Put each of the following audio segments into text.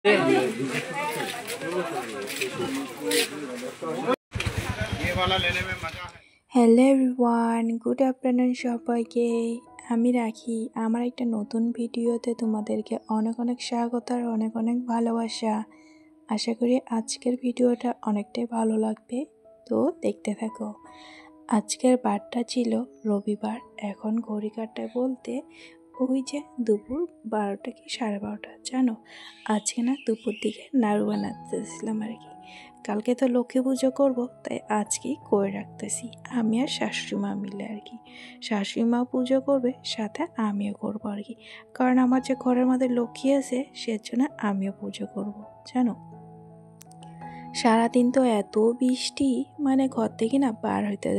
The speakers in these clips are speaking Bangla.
হ্যালো এভরিওয়ান, গুড আফটারনুন সবাইকে। আমি রাখি আমার একটা নতুন ভিডিওতে তোমাদেরকে অনেক অনেক স্বাগত আর অনেক অনেক ভালোবাসা। আশা করি আজকের ভিডিওটা অনেকটাই ভালো লাগবে, তো দেখতে থাকো। আজকের বারটা ছিল রবিবার। এখন ঘড়ি কাটায় বলতে ওই যে দুপুর 12টা কি 12:30 জানো। আজকে না দুপুর দিকে নাড়ু বানাতেছিলাম আর কি। কালকে তো লক্ষ্মী পুজো করবো, তাই আজকেই করে রাখতেছি আমি আর শাশুড়ি মা মিলে আর কি। শাশুড়ি মা পুজো করবে, সাথে আমিও করবো আর কি। কারণ আমার যে ঘরের মধ্যে লক্ষ্মী আছে, সেজন্য আমিও পুজো করব জানো। সারাদিন তো এত বৃষ্টি, মানে ঘর থেকে না বার হইতে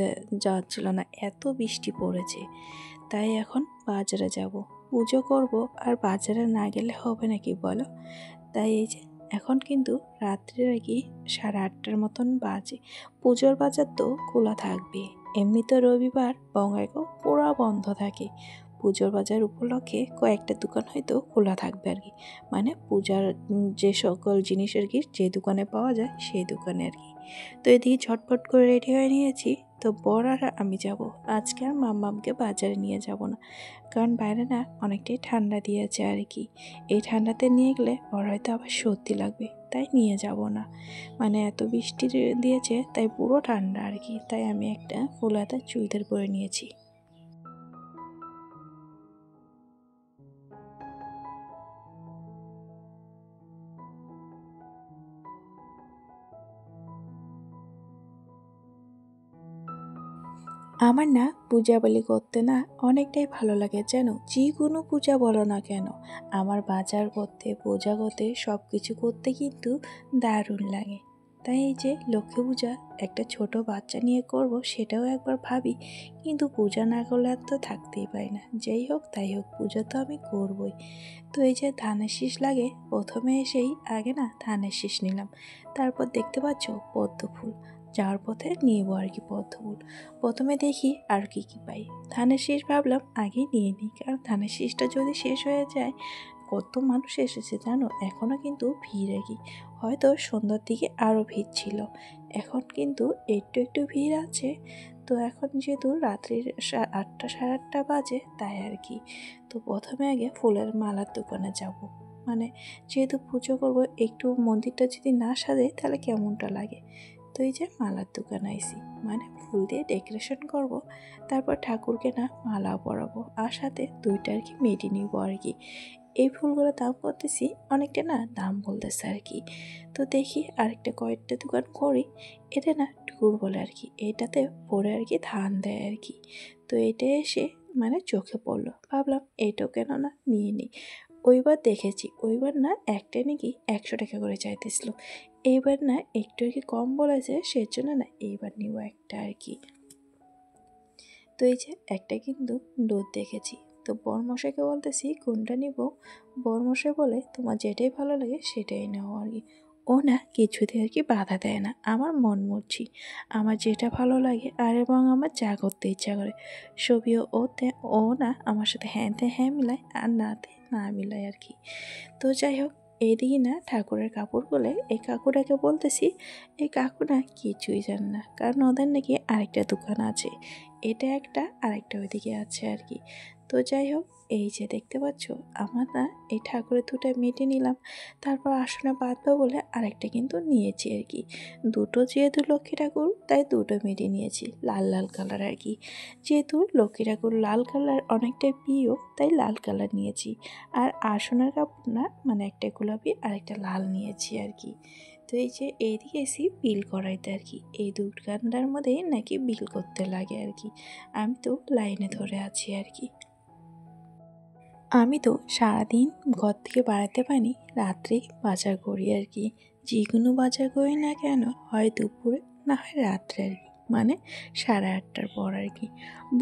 যাচ্ছিল না, এত বৃষ্টি পড়েছে। তাই এখন বাজারে যাব, পুজো করব, আর বাজারে না গেলে হবে নাকি বলো। তাই এই যে এখন কিন্তু রাত্রির আর কি 8:30টার মতন বাজে। পুজোর বাজার তো খোলা থাকবে, এমনি তো রবিবার বঙ্গাইগাঁও পুরো বন্ধ থাকে। পুজোর বাজার উপলক্ষে কয়েকটা দোকান হয়তো খোলা থাকবে আর কি, মানে পূজার যে সকল জিনিস আর কি যে দোকানে পাওয়া যায় সেই দোকানে আর কি। তো এদিকে ঝটপট করে রেডি হয়ে নিয়েছি। তো বর আর আমি যাব আজকে, আর মাম্মামকে বাজারে নিয়ে যাব না, কারণ বাইরে না অনেকটাই ঠান্ডা দিয়েছে আর কি। এই ঠান্ডাতে নিয়ে গেলে ওর হয়তো আবার সর্দি লাগবে, তাই নিয়ে যাব না। মানে এত বৃষ্টি দিয়েছে তাই পুরো ঠান্ডা আর কি। তাই আমি একটা ফুল হাতা চুড়িদার পরে নিয়েছি। আমার না পূজাবলি করতে না অনেকটাই ভালো লাগে জানো। যে কোনো পূজা বলো না কেন, আমার বাজার করতে, পূজা করতে, সব কিছু করতে কিন্তু দারুণ লাগে। তাই এই যে লক্ষ্মী পূজা একটা ছোট বাচ্চা নিয়ে করব, সেটাও একবার ভাবি, কিন্তু পূজা না করলে আর তো থাকতেই পারি না। যেই হোক তাই হোক, পূজা তো আমি করবই। তো এই যে ধানের শীষ লাগে, প্রথমে এসেই আগে না ধানের শীষ নিলাম। তারপর দেখতে পাচ্ছ পদ্ম ফুল, যাওয়ার পথে নিব আর কি পদ্ম ফুল। প্রথমে দেখি আর কি কি পাই। ধানের শীষ ভাবলাম আগেই নিয়ে নিই, কারণ ধানের শীষটা যদি শেষ হয়ে যায়, কত মানুষ এসেছে জানো, এখনও কিন্তু ভিড় আর কি। হয়তো সন্ধ্যার দিকে আরও ভিড় ছিল, এখন কিন্তু একটু একটু ভিড় আছে। তো এখন যেহেতু রাত্রির 8টা 8:30 বাজে, তাই আর কি। তো প্রথমে আগে ফুলের মালার দোকানে যাব, মানে যেহেতু পুজো করব, একটু মন্দিরটা যদি না সাজে তাহলে কেমনটা লাগে। তো এই যে মালার দোকানে আইছি, মানে ফুল দিয়ে ডেকোরেশন করব, তারপর ঠাকুরকে না মালা পরাবো, আর সাথে 2টা আর কি মেডি নিব আর কি। এই ফুলগুলোর দাম করতেছি অনেকটা, না দাম বলতেছে আর কি। তো দেখি আরেকটা কয়েকটা দোকান করি। এটা না টুকুর বলে আর কি, এটাতে পরে আর কি ধান দেয় আর কি। তো এটা এসে মানে চোখে পড়লো, ভাবলাম এটাও কেন না নিয়ে নিই। ওইবার দেখেছি, ওইবার না একটা নাকি 100 টাকা করে চাইতেছিল, এইবার না একটু আর কি কম বলেছে, সেজন্য না এইবার নিব একটা আর কি। তো এই যে একটা কিন্তু দুধ দেখেছি, তো বরমশাইকে বলতেছি কোনটা নিব। বরমশাই বলে তোমার যেটাই ভালো লাগে সেটাই নাও আর কি। ও না কিছুতে আর কি বাধা দেয় না, আমার মন মর্জি, আমার যেটা ভালো লাগে আর এবং আমার যা করতে ইচ্ছা করে সবই ও না আমার সাথে হ্যাঁতে হ্যাঁ মিলায় আর নাতে না মিলায় আর কি। তো যাই হোক, এইদিকে না ঠাকুরের কাপড় বলে এই কাকুটাকে বলতেছি, এই কাকু না কিছুই জানে না, কারণ ওদের নাকি আরেকটা দোকান আছে, এটা একটা আরেকটা ওইদিকে আছে আর কি। তো যাই হোক, এই যে দেখতে পাচ্ছ আমার না এই ঠাকুরের 2টা মেটে নিলাম, তারপর আসনে বাঁধবো বলে আরেকটা কিন্তু নিয়েছি আর কি। দুটো যেহেতু লক্ষ্মী ঠাকুর, তাই 2টো মেটে নিয়েছি লাল লাল কালার আর কি। যেহেতু লক্ষ্মী ঠাকুর লাল কালার অনেকটাই প্রিয়, তাই লাল কালার নিয়েছি। আর আসনের কাপড় না, মানে একটা গোলাপি আর একটা লাল নিয়েছি আর কি। তো এই যে এইদিকে এসি বিল করাইতে আর কি, এই দোকানটার মধ্যে নাকি বিল করতে লাগে আর কি। আমি তো লাইনে ধরে আছি আর কি। আমি তো সারাদিন ঘর থেকে বাড়াতে পারি, রাত্রে বাজার করি আর কি। যে কোনো বাজার করি না কেন, হয় দুপুরে না হয় রাত্রে আর কি, মানে 8:30টার পর আর কি।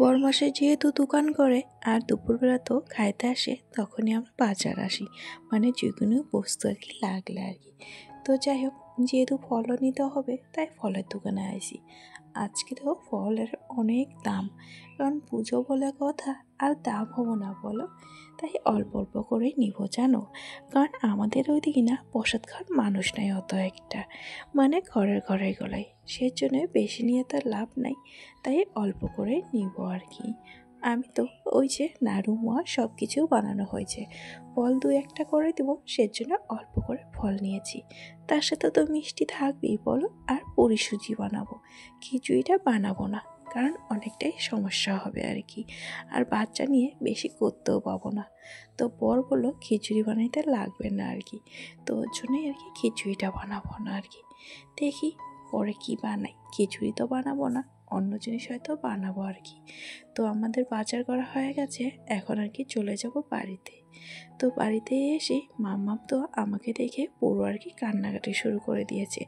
বড়মাসে যেহেতু দোকান করে আর দুপুরবেলা তো খাইতে আসে, তখনই আমরা বাজার আসি, মানে যে কোনো বস্তু আর কি লাগলে আর কি। তো যাই হোক, যেহেতু ফলও নিতে হবে, তাই ফলের দোকানে আসি। আজকে তো ফলের অনেক দাম, কারণ পুজো বলে কথা, আর দাম হবো না বলো, তাই অল্প অল্প করেই নিব জানো। কারণ আমাদের ওইদিকে না প্রসাদ খাওয়ার মানুষ নাই অত একটা, মানে ঘরের ঘরে গলায়, সেজন্য বেশি নিয়ে তার লাভ নাই, তাই অল্প করে নিব আর কি। আমি তো ওই যে নাড়ু মোয়া সব কিছু বানানো হয়েছে, ফল দু একটা করে দেবো, সেজন্য অল্প করে ফল নিয়েছি। তার সাথে তো মিষ্টি থাকবেই বলো, আর পুরি সুজি বানাবো, খিচুড়িটা বানাবো না, কারণ অনেকটাই সমস্যা হবে আর কি, আর বাচ্চা নিয়ে বেশি করতেও পাবো না। তো বর বললো খিচুড়ি বানাইতে লাগবে না আর কি, তো ওর জন্যই আর কি খিচুড়িটা বানাবো না আর কি। দেখি পরে কি বানাই, খিচুড়ি তো বানাবো না, অন্য জিনিস হয়তো বানাবো আর কি। তো আমাদের বাজার করা হয়ে গেছে, এখন আর কি চলে যাব বাড়িতে। তো বাড়িতে এসে মাম্মাম তো আমাকে দেখে পুরো আর কি কান্নাকাটি শুরু করে দিয়েছে।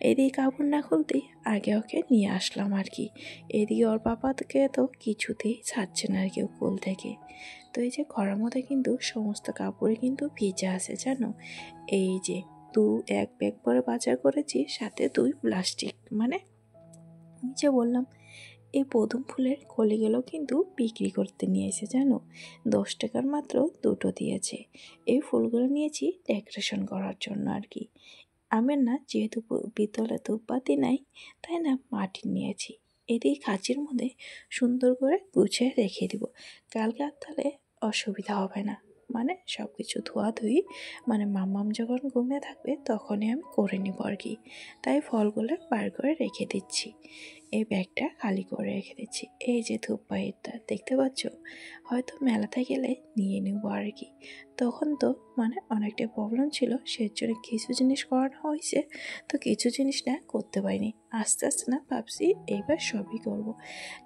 এদিকে কাপড় না খুলতেই আগে ওকে নিয়ে আসলাম আর কি। এদিকে ওর বাবাকে তো কিছুতেই ছাড়ছে না আর কি কোল থেকে। তো এই যে ঘরের মধ্যে কিন্তু সমস্ত কাপড়ে কিন্তু ভিজা আছে জানো। এই যে এক ব্যাগ পরে বাজার করেছি, সাথে 2 প্লাস্টিক, মানে আমি যে বললাম এই পদুম ফুলের কলিগুলো কিন্তু বিক্রি করতে নিয়ে এসে জানো, 10 টাকার মাত্র 2টো দিয়েছে। এই ফুলগুলো নিয়েছি ডেকোরেশন করার জন্য আর কি। আমের না যেহেতু পিতলে ধূপবাতি নাই, তাই না মাটির নিয়েছি। এদিকে কাঁচির মধ্যে সুন্দর করে গুছিয়ে রেখে দিব, কালকে আর তাহলে অসুবিধা হবে না, মানে সব কিছু ধোয়াধুয়ি, মানে মাম্মাম যখন ঘুমিয়ে থাকবে তখনই আমি করে নিব আর কি। তাই ফলগুলো বার করে রেখে দিচ্ছি, এই ব্যাগটা খালি করে রেখে দিচ্ছি। এই যে ধূপবাতিটা দেখতে পাচ্ছ, হয়তো মেলাতে গেলে নিয়ে নেবো আর কি। তখন তো মানে অনেকটা প্রবলেম ছিল, সেজন্য কিছু জিনিস করানো হয়েছে, তো কিছু জিনিস না করতে পারিনি। আস্তে আস্তে না ভাবছি এইবার সবই করব।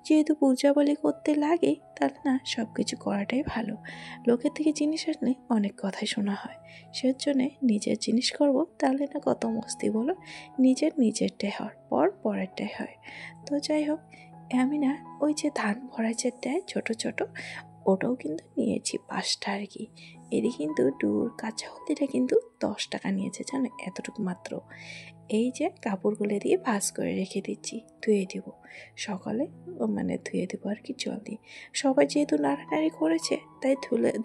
যেহেতু পূজাবলি করতে লাগে, তাহলে না সব কিছু করাটাই ভালো। লোকের থেকে জিনিস আসলে অনেক কথাই শোনা হয়, সেজন্যে নিজের জিনিস করব, তাহলে না কত মস্তি বলো। নিজেরটাই হওয়ার পর পরেরটাই হয়। তো যাই হোক, আমি না ওই যে ধান ভরা যে দেয় ছোটো ছোটো, ওটাও কিন্তু নিয়েছি 5টা আর কি। এরই কিন্তু কাঁচা হলদিটা কিন্তু 10 টাকা নিয়েছে জানো, এতটুকু মাত্র। এই যে কাপড়গুলো দিয়ে ভাঁজ করে রেখে দিচ্ছি, ধুয়ে দিব সকালে, মানে ধুয়ে দেবো আর কি জল দিয়ে। সবাই যেহেতু নাড়ানাড়ি করেছে, তাই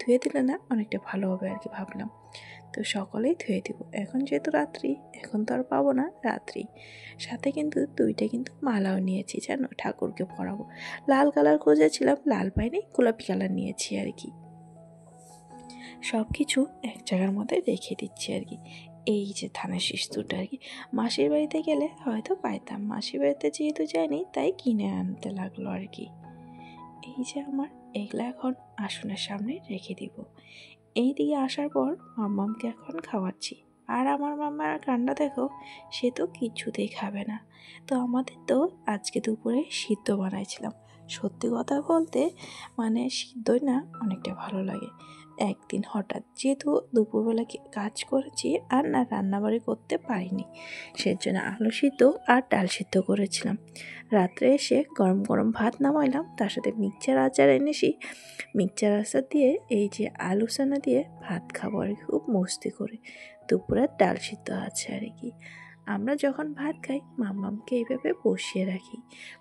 ধুয়ে দিলে না অনেকটা ভালো হবে আর কি ভাবলাম। তো সকলেই ধুয়ে দিব। এখন যেহেতু রাত্রি, এখন তো আর পাবো না রাত্রি। সাথে কিন্তু 2টা কিন্তু মালাও নিয়েছি জানো, ঠাকুরকে পরাবো। লাল কালার খুঁজেছিলাম, লাল পাইনি, গোলাপি কালার নিয়েছি আর কি। সব কিছু এক জায়গার মধ্যে রেখে দিচ্ছি আর কি। এই যে ধানের শীষটা আর কি, মাসির বাড়িতে গেলে হয়তো পাইতাম, মাসির বাড়িতে যেহেতু যাইনি তাই কিনে আনতে লাগলো আর কি। এই যে আমার এগুলা এখন আসনের সামনে রেখে দিব। এই দিকে আসার পর মাম্মামকে এখন খাওয়াচ্ছি, আর আমার মাম্মার কান্না দেখো, সে তো কিছুতেই খাবে না। তো আমাদের তো আজকে দুপুরে সিদ্ধ বানাইছিলাম। সত্যি কথা বলতে মানে সিদ্ধই না অনেকটা ভালো লাগে। একদিন হঠাৎ যেহেতু দুপুরবেলা কাজ করেছি আর না রান্নাবাড়ি করতে পারিনি, সেজন্য আলু সিদ্ধ আর ডাল সিদ্ধ করেছিলাম। রাত্রে এসে গরম গরম ভাত নামাইলাম, তার সাথে মিক্সচার আচার এনেছি, মিক্সচার আচার দিয়ে এই যে আলু সানা দিয়ে ভাত খাবো আর কি, খুব মস্তি করে। দুপুরের ডাল সিদ্ধ আছে আর কি। আমরা যখন ভাত খাই মাম্মামকে এইভাবে বসিয়ে রাখি,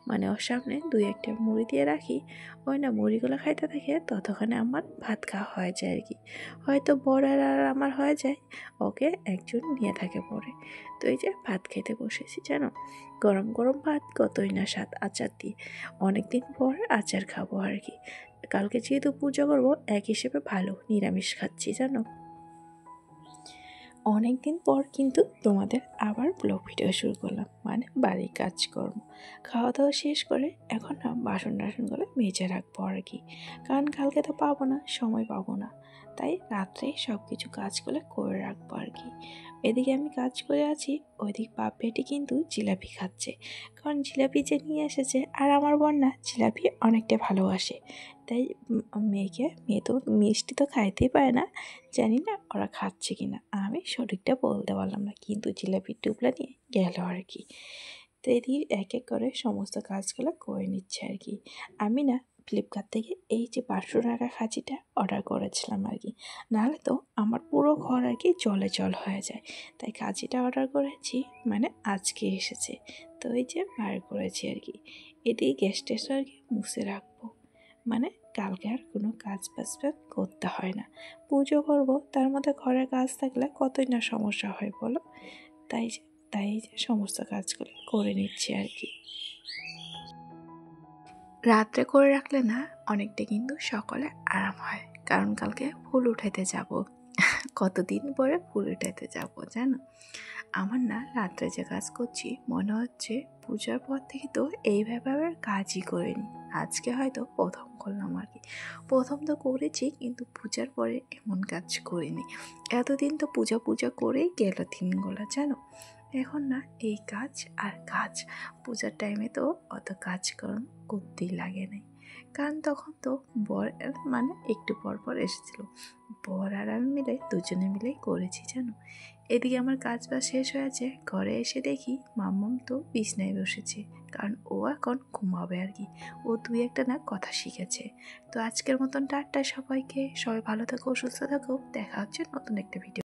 মানে ওর সামনে 2-1টা মুড়ি দিয়ে রাখি, ওই না মুড়িগুলো খাইতে থাকে, ততক্ষণে আমার ভাত খাওয়া হয়ে যায় আর কি। হয়তো বড় আর আমার হয়ে যায়, ওকে একজন নিয়ে থাকে পরে। তো এই যে ভাত খেতে বসেছি জানো, গরম গরম ভাত কতই না স্বাদ আচার দিয়ে। অনেক দিন পর আচার খাবো আর কি। কালকে যেহেতু পুজো করবো, এক হিসেবে ভালো নিরামিষ খাচ্ছি জানো। অনেক দিন পর কিন্তু তোমাদের আবার ব্লগ ভিডিও শুরু করলাম, মানে বাড়ির কাজকর্ম। খাওয়া দাওয়া শেষ করে এখন না বাসন টাসনগুলো মেজে রাখবো আর কি, কারণ কালকে তো পাবো না, সময় পাবো না, তাই রাত্রেই সব কিছু কাজগুলো করে রাখবো আর কি। এদিকে আমি কাজ করে আছি, ওইদিক বাপ বেটি কিন্তু জিলাপি খাচ্ছে, কারণ জিলাপি যে নিয়ে এসেছে, আর আমার বোন না জিলাপি অনেকটা ভালোবাসে, তাই মেয়ে তো মিষ্টি তো খাইতেই পারে না, জানি না ওরা খাচ্ছে কি না, আমি সঠিকটা বলতে পারলাম না, কিন্তু জিলাপির টুকরা নিয়ে গেল আর কি। তো এদিকে এক এক করে সমস্ত কাজগুলো করে নিচ্ছে আর কি। আমি না ফ্লিপকার্ট থেকে এই যে 500 টাকা খাঁচিটা অর্ডার করেছিলাম আর কি, নাহলে তো আমার পুরো ঘর আর কি জলে জল হয়ে যায়, তাই খাঁচিটা অর্ডার করেছি, মানে আজকে এসেছে। তো এই যে বার করেছি আর কি। এদিকে গ্যাস টেস্ট আর কি মুছে রাখবো, মানে কালকে আর কোনো কাজ বাজ করতে হয় না। পুজো করব, তার মধ্যে ঘরের কাজ থাকলে কতই না সমস্যা হয় বলো। তাই তাই যে সমস্ত কাজগুলো করে নিচ্ছি আর কি। রাত্রে করে রাখলে না অনেকটা কিন্তু সকালে আরাম হয়, কারণ কালকে ফুল উঠাইতে যাব। কতদিন পরে ফুল উঠাইতে যাব জানো। আমার না রাত্রে যে কাজ করছি মনে হচ্ছে পূজার পর থেকে তো এইভাবে আর কাজই করিনি, আজকে হয়তো প্রথম করলাম আর কি। প্রথম তো করেছি, কিন্তু পূজার পরে এমন কাজ করিনি। এতদিন তো পূজা পূজা করেই গেল দিনগুলো জানো। এখন না এই কাজ আর কাজ, পূজার টাইমে তো অত কাজকর্ম করতেই লাগে নাই, কারণ তখন তো বর মানে একটু পর পর এসেছিল, বর আর আমি মিলে দুজনে মিলেই করেছি জানো। এদিকে আমার কাজ বাজ শেষ হয়েছে, ঘরে এসে দেখি মাম্মাম তো বিছনায় বসেছে, কারণ ও এখন ঘুমাবে আর কি। ও দুই একটা না কথা শিখেছে। তো আজকের মতন টাটা সবাইকে, সবাই ভালো থাকো, সুস্থ থাকো, দেখা হচ্ছে নতুন একটা ভিডিও।